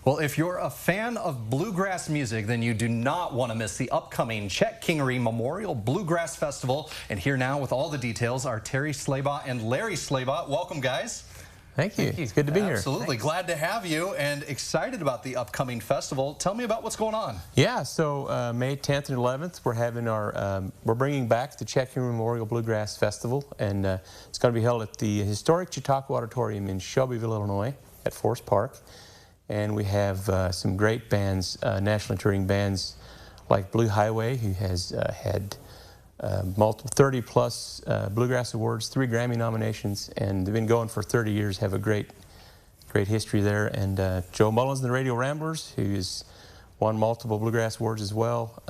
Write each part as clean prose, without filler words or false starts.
Well, if you're a fan of bluegrass music, then you do not want to miss the upcoming Chet Kingery Memorial Bluegrass Festival. And here now with all the details are Terry Slabaugh and Larry Slabaugh. Welcome, guys. Thank you. It's good to be here. Absolutely. Glad to have you and excited about the upcoming festival. Tell me about what's going on. Yeah, so May 10th and 11th, we're having we're bringing back the Chet Kingery Memorial Bluegrass Festival, and it's going to be held at the historic Chautauqua Auditorium in Shelbyville, Illinois, at Forest Park. And we have some great bands, nationally touring bands like Blue Highway, who has had multiple 30-plus Bluegrass Awards, 3 Grammy nominations, and they've been going for 30 years, have a great history there. And Joe Mullins and the Radio Ramblers, who has won multiple Bluegrass Awards as well.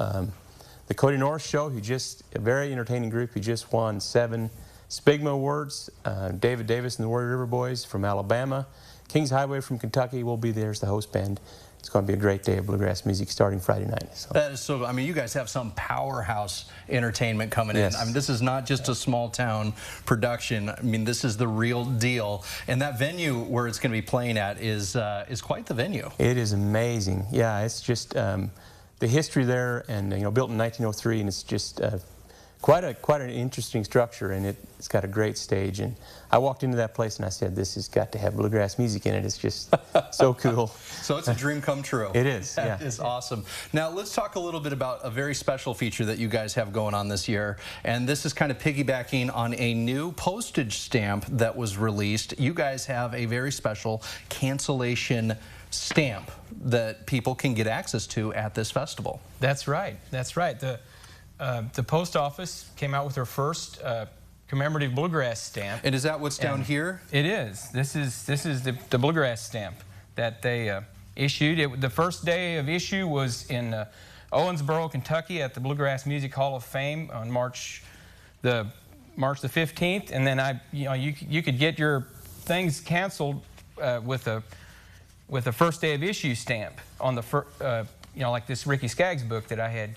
The Cody Norris Show, a very entertaining group, who just won 7 Spigma Awards. David Davis and the Warrior River Boys from Alabama. Kings Highway from Kentucky will be there as the host band. It's going to be a great day of bluegrass music starting Friday night. So. That is so, I mean, you guys have some powerhouse entertainment coming Yes. in. I mean, this is not just a small town production. I mean, this is the real deal. And that venue where it's going to be playing at is quite the venue. It is amazing. Yeah, it's just the history there, and built in 1903, and it's just quite an interesting structure, and it's got a great stage. And I walked into that place and I said, this has got to have bluegrass music in it. It's just so cool. So it's a dream come true. It is. That is awesome. Now let's talk a little bit about a very special feature that you guys have going on this year, and this is kind of piggybacking on a new postage stamp that was released. You guys have a very special cancellation stamp that people can get access to at this festival. That's right. That's right. The post office came out with their first commemorative bluegrass stamp. And is that what's down here? It is. This is the bluegrass stamp that they issued. The first day of issue was in Owensboro, Kentucky, at the Bluegrass Music Hall of Fame on March the 15th. And then you could get your things canceled with a first day of issue stamp on the like this Ricky Skaggs book that I had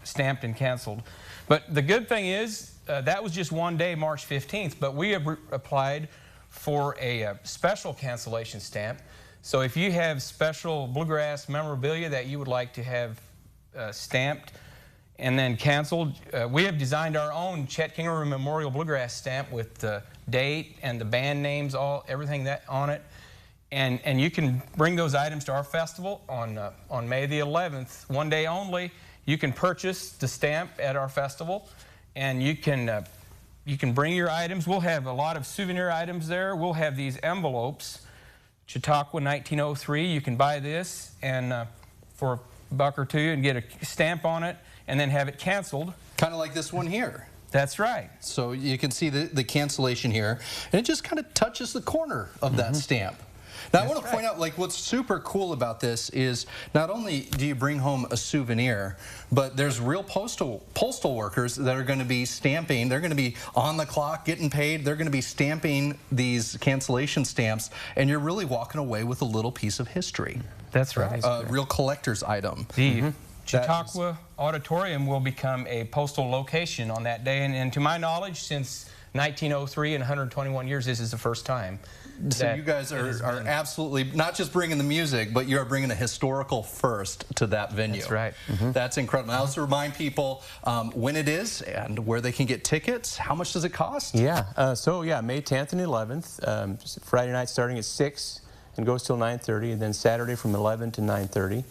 stamped and canceled. But the good thing is that was just one day, March 15th, but we have applied for a special cancellation stamp. So if you have special bluegrass memorabilia that you would like to have stamped and then canceled, we have designed our own Chet Kingery Memorial Bluegrass stamp with the date and the band names, everything that on it. And you can bring those items to our festival on May the 11th, one day only. You can purchase the stamp at our festival, and you can bring your items. We'll have a lot of souvenir items there. We'll have these envelopes, Chautauqua 1903. You can buy this and for $1 or $2 and get a stamp on it, and then have it canceled. Kind of like this one here. That's right. So you can see the cancellation here, and it just kind of touches the corner of that stamp. Now, I want to point out, like, what's super cool about this is not only do you bring home a souvenir, but there's real postal workers that are going to be stamping. They're going to be on the clock, getting paid. They're going to be stamping these cancellation stamps, and you're really walking away with a little piece of history. That's right. A real collector's item. The Chautauqua Auditorium will become a postal location on that day, and to my knowledge, since 1903 and 121 years, this is the first time. So you guys are absolutely not just bringing the music, but you're bringing a historical first to that venue. That's right. That's incredible. Now, let's remind people when it is and where they can get tickets. How much does it cost? Yeah, May 10th and 11th, Friday night starting at 6 and goes till 9:30, and then Saturday from 11 to 9:30.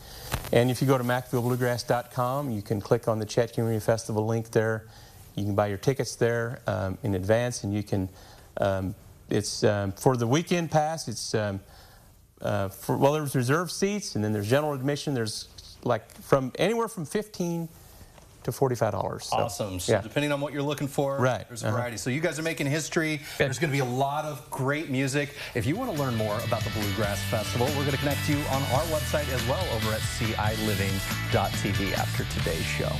And if you go to McVilleBluegrass.com, you can click on the Chet Kingery Festival link there. You can buy your tickets there in advance, and you can it's for the weekend pass. It's there's reserved seats, and then there's general admission. There's like anywhere from $15 to $45. So, awesome. So depending on what you're looking for, there's a variety. So you guys are making history. There's going to be a lot of great music. If you want to learn more about the Bluegrass Festival, we're going to connect you on our website as well over at CILiving.tv after today's show.